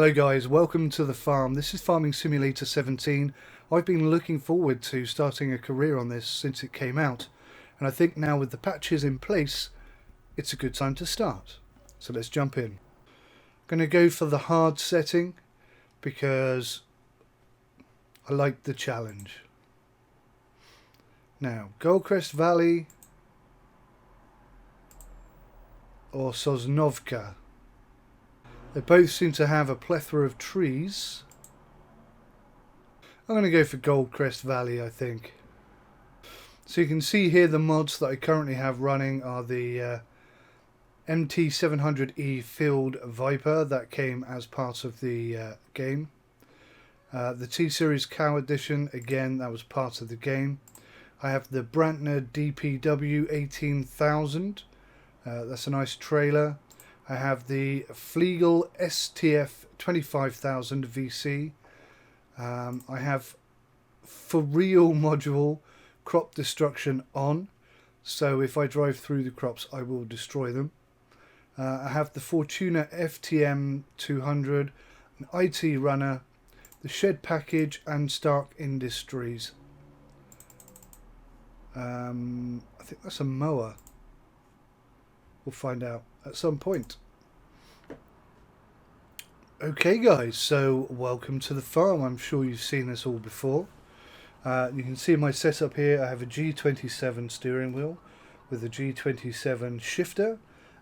Hello guys, welcome to the farm. This is Farming Simulator 17. I've been looking forward to starting a career on this since it came out, and I think now with the patches in place it's a good time to start. So let's jump in. I'm going to go for the hard setting because I like the challenge. Now, Goldcrest Valley or Sosnovka. They both seem to have a plethora of trees. I'm going to go for Goldcrest Valley, I think. So you can see here the mods that I currently have running are the MT700E Field Viper that came as part of the game. The T-Series Cow Edition, again, that was part of the game. I have the Brantner DPW 18000. That's a nice trailer. I have the Flegel STF 25000 VC. I have for real module crop destruction on, so if I drive through the crops I will destroy them. I have the Fortuna FTM 200, an IT runner, the Shed Package and Stark Industries. I think that's a mower. We'll find out at some point. Okay guys, so welcome to the farm. I'm sure you've seen this all before. You can see my setup here. I have a G27 steering wheel with a G27 shifter,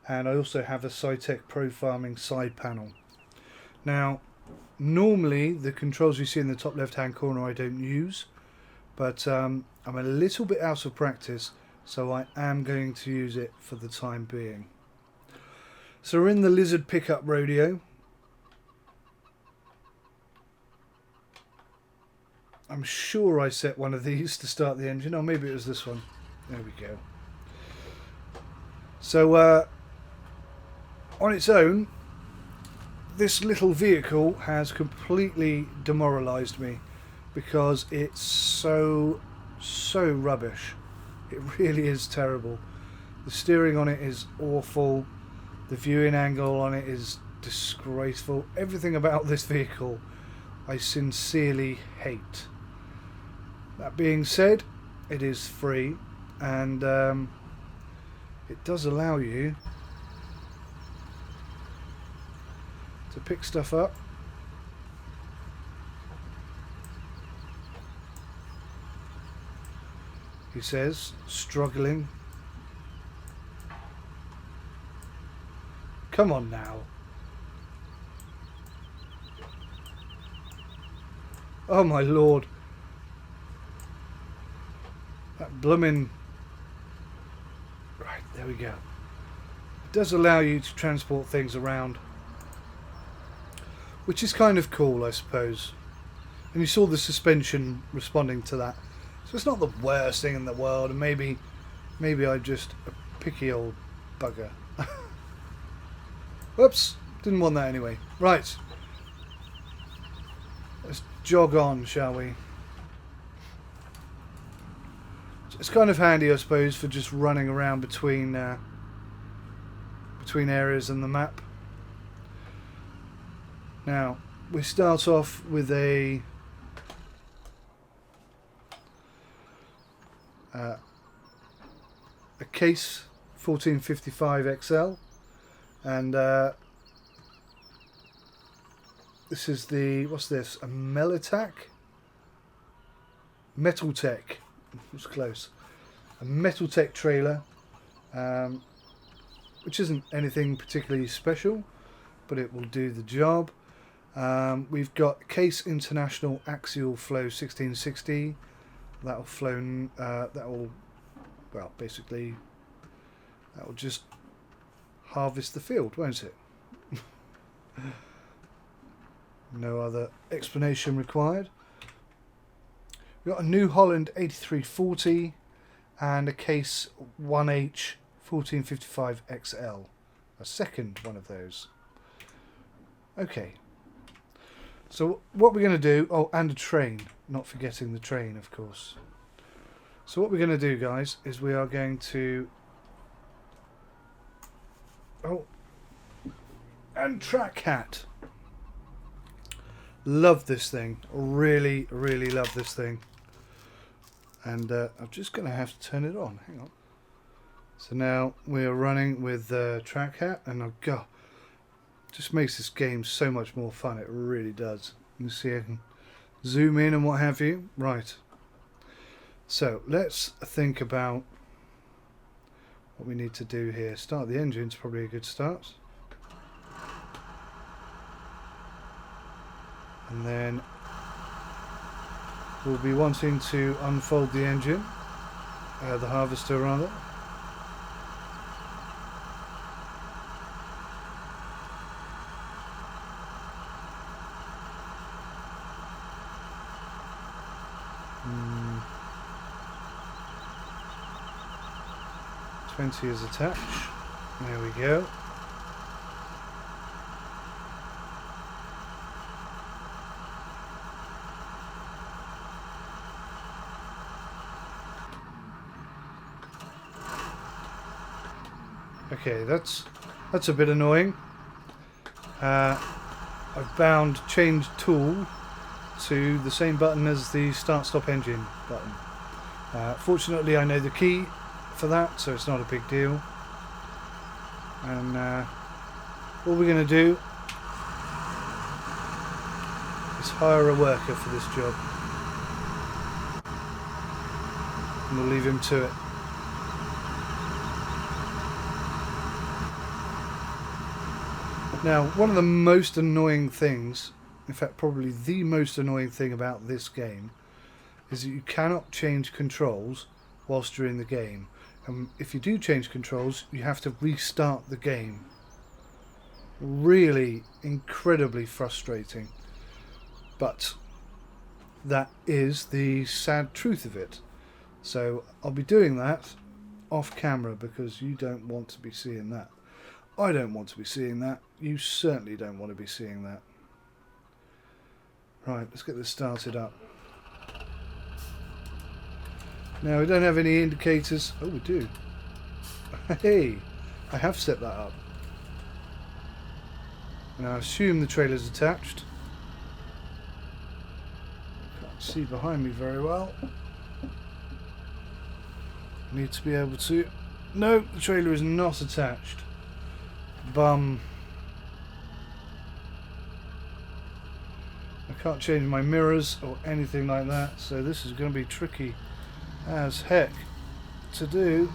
and I also have a Cytec Pro Farming side panel. Now, normally the controls you see in the top left hand corner I don't use, but I'm a little bit out of practice, so I am going to use it for the time being. So we're in the Lizard pickup rodeo. I'm sure I set one of these to start the engine, or maybe it was this one. There we go. So on its own, this little vehicle has completely demoralised me because it's so rubbish. It really is terrible. The steering on it is awful. The viewing angle on it is disgraceful. Everything about this vehicle I sincerely hate. That being said, it is free, and it does allow you to pick stuff up. He says, struggling. Come on now. Oh my lord. That blooming... Right, there we go. It does allow you to transport things around, which is kind of cool, I suppose. And you saw the suspension responding to that. So it's not the worst thing in the world, and maybe I'm just a picky old bugger. Whoops, didn't want that anyway. Right, let's jog on, shall we? It's kind of handy, I suppose, for just running around between areas in the map. Now, we start off with a case 1455 XL, and this is the, what's this, a Melitech? Metaltech, it was close. A Metaltech trailer, which isn't anything particularly special, but it will do the job. We've got Case International Axial Flow 1660. That'll flow. Well, basically, that will just harvest the field, won't it? No other explanation required. We've got a New Holland 8340 and a Case 1H 1455 XL. A second one of those. Okay. So what we're going to do... Oh, and a train. Not forgetting the train, of course. So what we're going to do, guys, is we are going to... Oh. And track hat. Love this thing. Really, really love this thing. And I'm just going to have to turn it on. Hang on. So now we're running with track hat, and oh god, just makes this game so much more fun. It really does. You see, I can zoom in and what have you. Right. So let's think about what we need to do here. Start the engine's probably a good start. And then we'll be wanting to unfold the engine, the harvester rather. Hmm. 20 is attached. There we go. Okay, that's a bit annoying. I've bound change tool to the same button as the start stop engine button. Fortunately, I know the key for that, so it's not a big deal. And all we're going to do is hire a worker for this job, and we'll leave him to it. Now, one of the most annoying things, in fact probably the most annoying thing about this game, is that you cannot change controls whilst you're in the game. And if you do change controls, you have to restart the game. Really incredibly frustrating. But that is the sad truth of it. So I'll be doing that off camera because you don't want to be seeing that. I don't want to be seeing that. You certainly don't want to be seeing that. Right, let's get this started up. Now, we don't have any indicators. Oh, we do. Hey, I have set that up. Now, I assume the trailer's attached. Can't see behind me very well. Need to be able to... No, the trailer is not attached. Bum. I can't change my mirrors or anything like that, so this is going to be tricky as heck to do.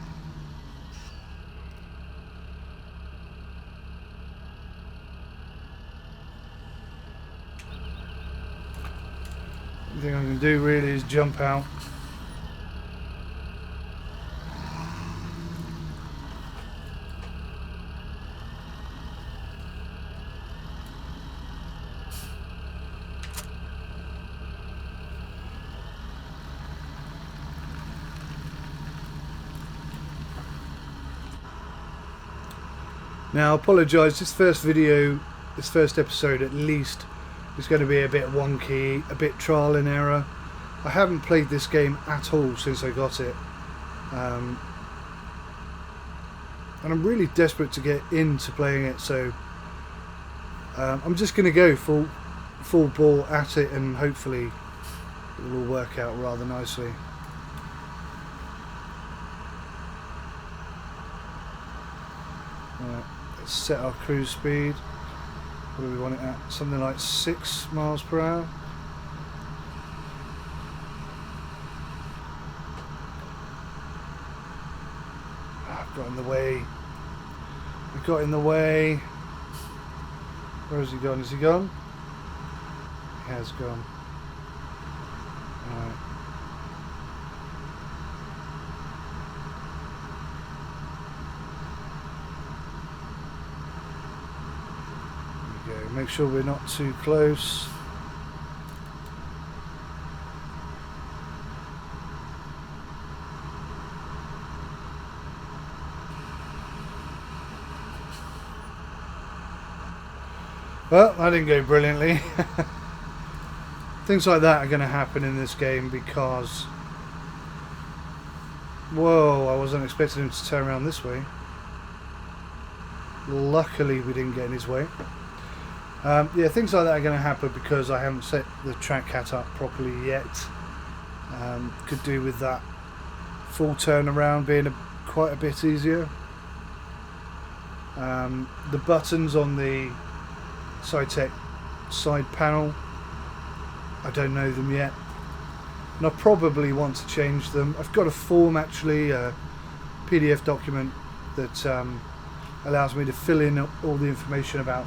The thing I can do really is jump out. Now, I apologise, this first video, this first episode at least, is going to be a bit wonky, a bit trial and error. I haven't played this game at all since I got it. And I'm really desperate to get into playing it, so I'm just going to go full ball at it, and hopefully it will all work out rather nicely. Right. Set our cruise speed. What do we want it at? Something like 6 miles per hour. I've got in the way. We got in the way. Where has he gone? Is he gone? He has gone. Alright. Make sure we're not too close. Well, that didn't go brilliantly. Things like that are going to happen in this game because... Whoa, I wasn't expecting him to turn around this way. Luckily we didn't get in his way. Yeah, things like that are going to happen because I haven't set the track cat up properly yet. Could do with that full turnaround being quite a bit easier. The buttons on the SciTech side panel, I don't know them yet, and I probably want to change them. I've got a form, actually, a PDF document that allows me to fill in all the information about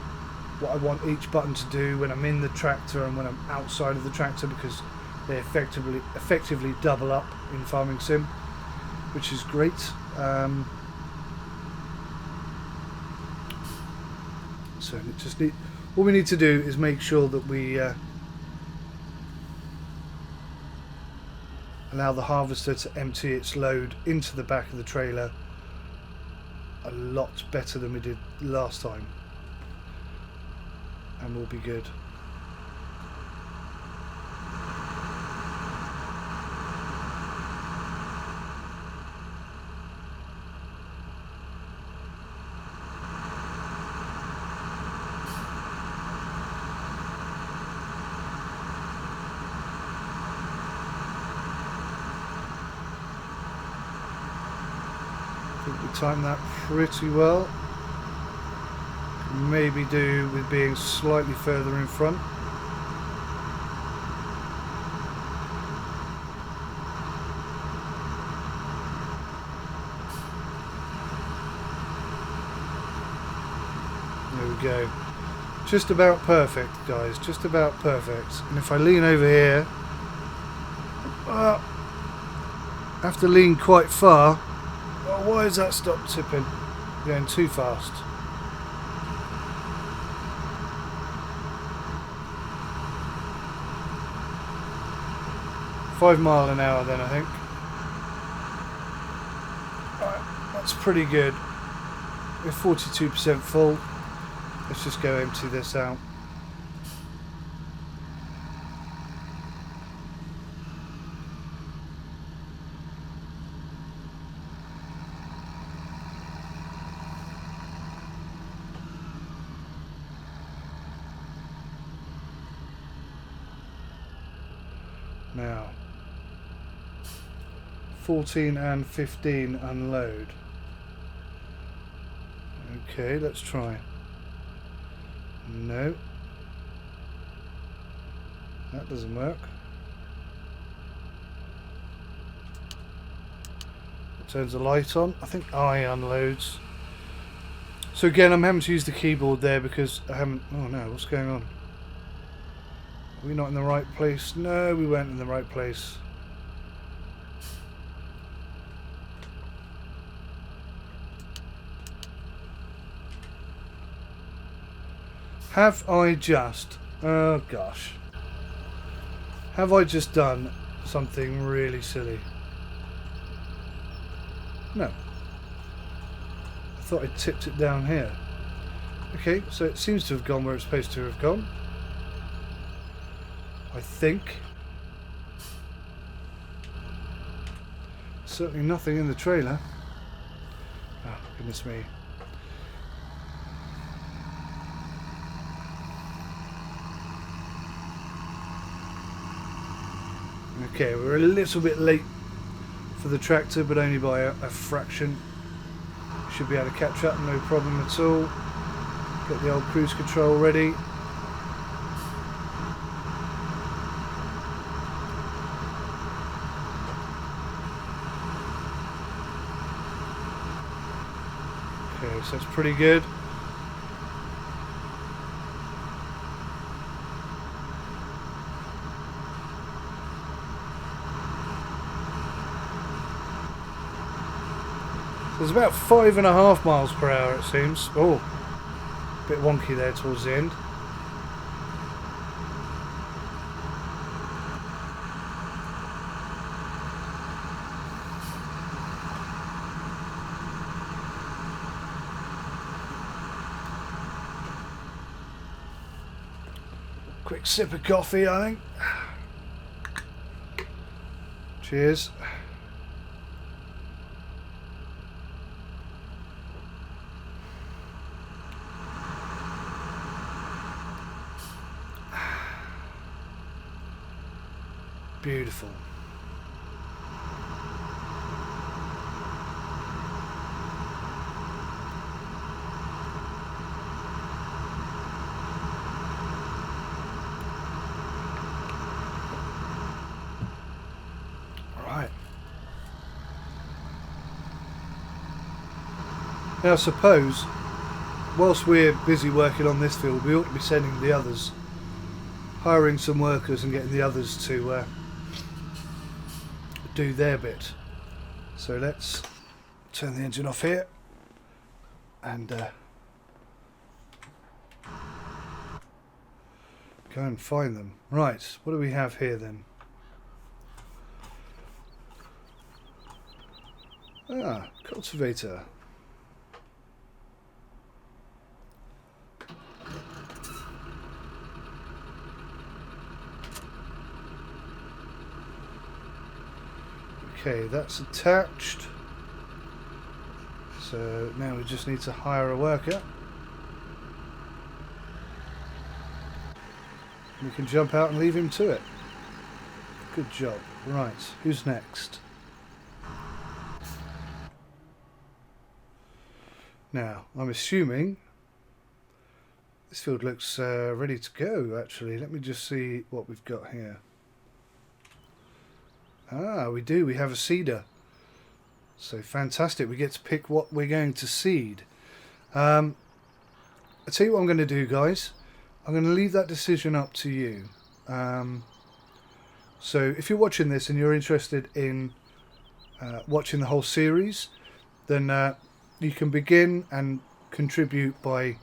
what I want each button to do when I'm in the tractor and when I'm outside of the tractor, because they effectively double up in Farming Sim, which is great. So all we need to do is make sure that we allow the harvester to empty its load into the back of the trailer a lot better than we did last time, and we'll be good. I think we timed that pretty well. Maybe do with being slightly further in front. There we go. Just about perfect, guys. Just about perfect. And if I lean over here, I have to lean quite far. Oh, why is that stop tipping? Going too fast. $5 mph then, I think. Right, that's pretty good. We're 42% full. Let's just go empty this out. Now 14 and 15 unload. Okay, let's try. No, that doesn't work. It turns the light on. I think I unloads. So again, I'm having to use the keyboard there because I haven't. Oh no, what's going on? Are we not in the right place? No, we weren't in the right place. Have I just... oh gosh. Have I just done something really silly? No. I thought I tipped it down here. Okay, so it seems to have gone where it's supposed to have gone. I think. Certainly nothing in the trailer. Oh, goodness me. Okay, we're a little bit late for the tractor, but only by a fraction. Should be able to catch up, no problem at all. Get the old cruise control ready. Okay, so it's pretty good. There's about 5.5 miles per hour, it seems. Oh, a bit wonky there towards the end. Quick sip of coffee, I think. Cheers. Beautiful. Right. Now, I suppose, whilst we're busy working on this field, we ought to be sending the others, hiring some workers and getting the others to do their bit. So let's turn the engine off here and go and find them. Right, what do we have here then? Ah, cultivator. Okay, that's attached. So now we just need to hire a worker. We can jump out and leave him to it. Good job. Right, who's next? Now, I'm assuming this field looks ready to go, actually. Let me just see what we've got here. Ah, we do. We have a seeder. So fantastic. We get to pick what we're going to seed. I'll tell you what I'm going to do, guys. I'm going to leave that decision up to you. So if you're watching this and you're interested in watching the whole series, then you can begin and contribute by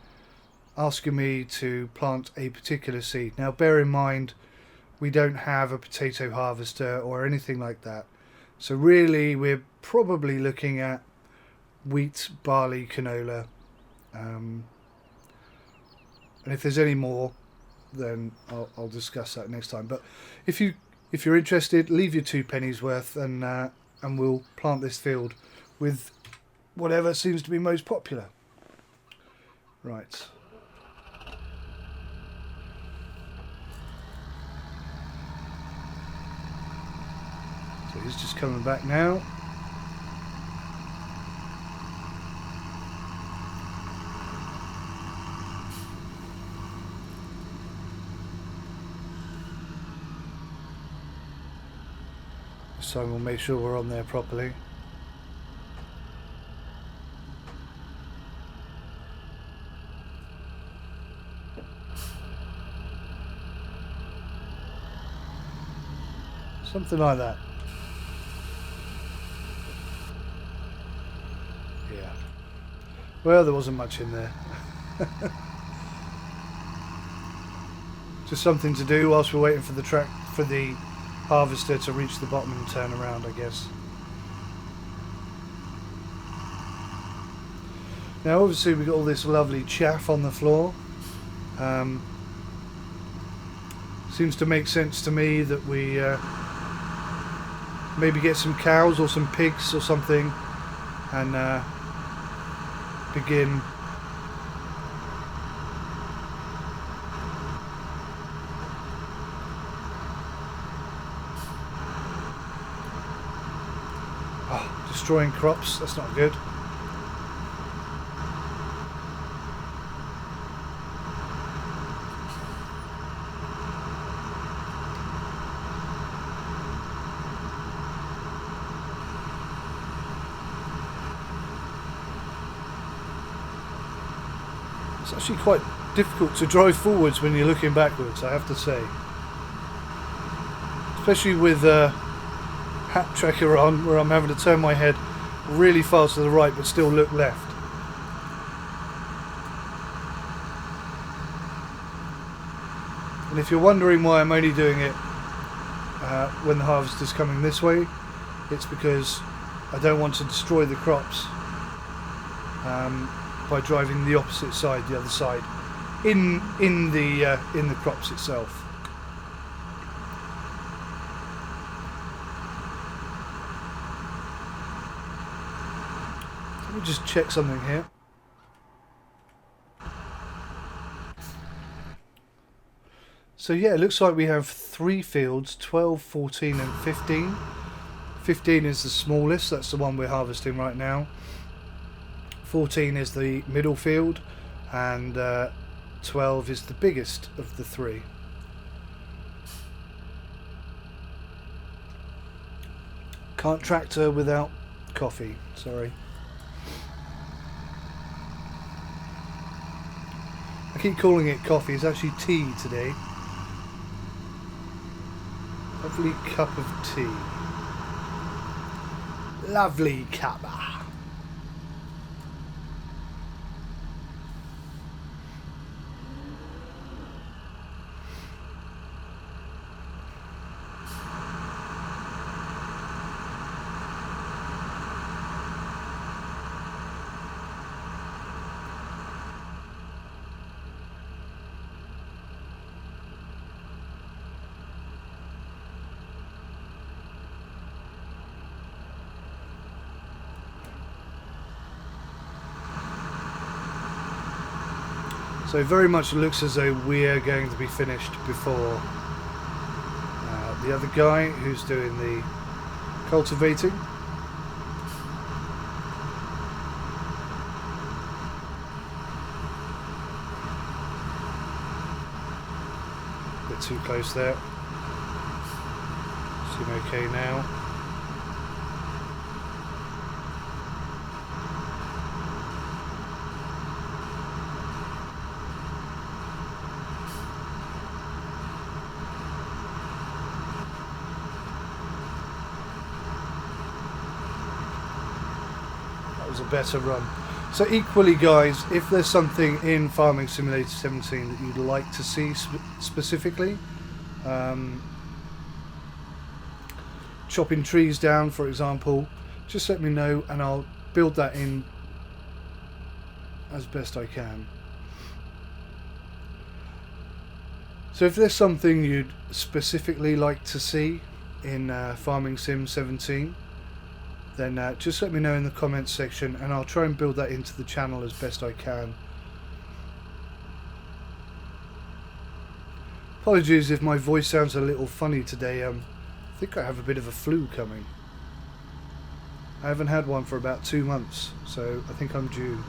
asking me to plant a particular seed. Now, bear in mind, we don't have a potato harvester or anything like that. So really, we're probably looking at wheat, barley, canola. And if there's any more, then I'll discuss that next time. But if you're interested, leave your 2 pennies worth, and we'll plant this field with whatever seems to be most popular. Right. So he's just coming back now. This time we'll make sure we're on there properly. Something like that. Yeah. Well, there wasn't much in there. Just something to do whilst we're waiting for the harvester to reach the bottom and turn around, I guess. Now, obviously, we've got all this lovely chaff on the floor. Seems to make sense to me that we maybe get some cows or some pigs or something and begin destroying crops. That's not good. It's actually quite difficult to drive forwards when you're looking backwards, I have to say. Especially with hat tracker on, where I'm having to turn my head really fast to the right but still look left. And if you're wondering why I'm only doing it when the harvest is coming this way, it's because I don't want to destroy the crops by driving the opposite side, the other side, in the crops itself. Let me just check something here. So yeah, it looks like we have 3 fields, 12, 14 and 15. 15 is the smallest, that's the one we're harvesting right now. 14 is the middle field, and 12 is the biggest of the 3. Can't tractor without coffee, sorry. I keep calling it coffee, it's actually tea today. Lovely cup of tea. Lovely cup. So very much looks as though we're going to be finished before the other guy who's doing the cultivating. A bit too close there. Seem okay now. A better run. So equally guys, if there's something in Farming Simulator 17 that you'd like to see specifically, chopping trees down for example, just let me know and I'll build that in as best I can. So if there's something you'd specifically like to see in Farming Sim 17, then just let me know in the comments section and I'll try and build that into the channel as best I can. Apologies if my voice sounds a little funny today. I think I have a bit of a flu coming. I haven't had one for about 2 months, so I think I'm due.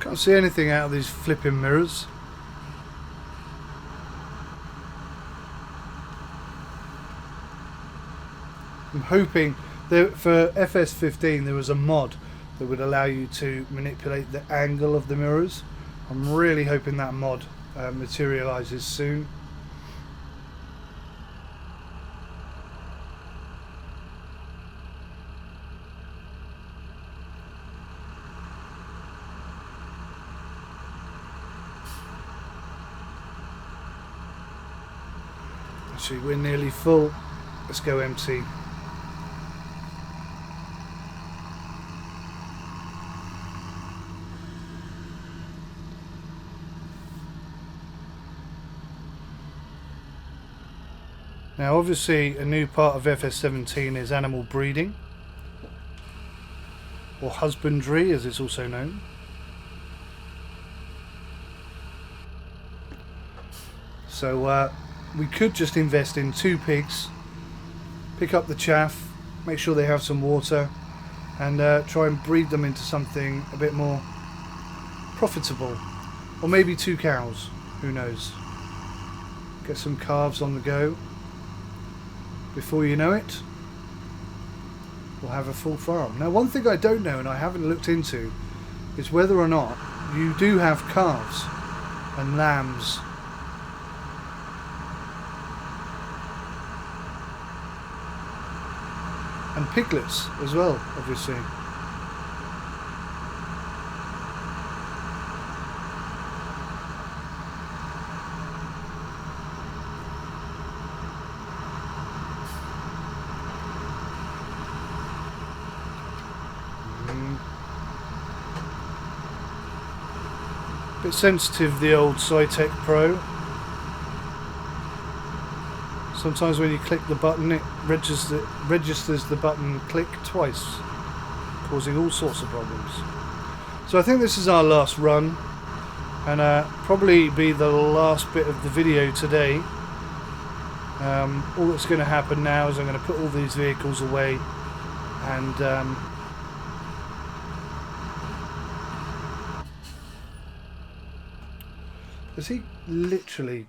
Can't see anything out of these flipping mirrors. I'm hoping that for FS15 there was a mod that would allow you to manipulate the angle of the mirrors. I'm really hoping that mod materializes soon. Actually, we're nearly full. Let's go empty. Now obviously a new part of FS17 is animal breeding, or husbandry as it's also known. So we could just invest in 2 pigs, pick up the chaff, make sure they have some water, and try and breed them into something a bit more profitable. Or maybe 2 cows, who knows. Get some calves on the go. Before you know it, we'll have a full farm. Now one thing I don't know and I haven't looked into is whether or not you do have calves and lambs and piglets as well, obviously. Bit sensitive, the old Cytec Pro. Sometimes when you click the button it registers the button click twice, causing all sorts of problems. So I think this is our last run, and probably be the last bit of the video today. All that's going to happen now is I'm going to put all these vehicles away and is he literally,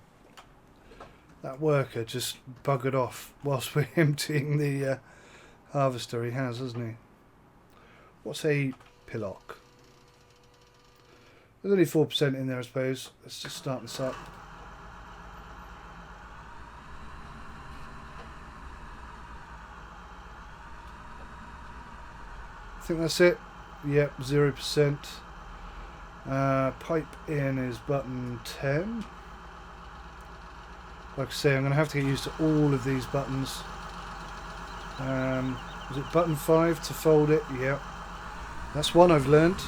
that worker just buggered off whilst we're emptying the harvester? He has, hasn't he? What's a pillock? There's only 4% in there, I suppose. Let's just start this up. I think that's it. Yep, 0%. Pipe in is button 10. Like I say, I'm going to have to get used to all of these buttons. Was it button 5 to fold it? Yep. That's one I've learnt.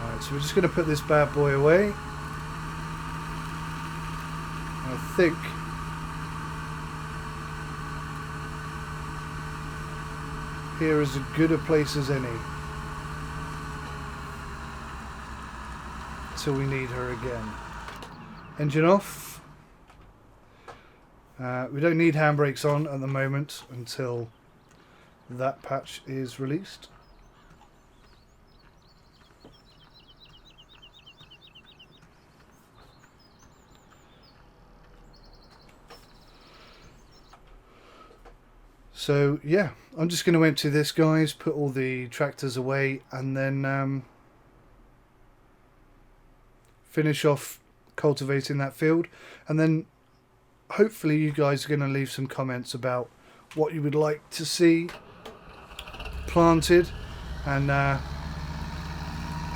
Alright, so we're just going to put this bad boy away. I think here is as good a place as any. Till we need her again. Engine off. We don't need handbrakes on at the moment until that patch is released. So yeah, I'm just going to empty this, guys, put all the tractors away, and then finish off cultivating that field, and then hopefully you guys are going to leave some comments about what you would like to see planted, and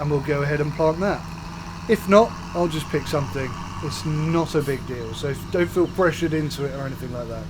we'll go ahead and plant that. If not, I'll just pick something. It's not a big deal, so don't feel pressured into it or anything like that.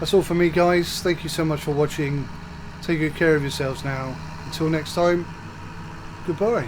That's all for me, guys. Thank you so much for watching. Take good care of yourselves now. Until next time, goodbye.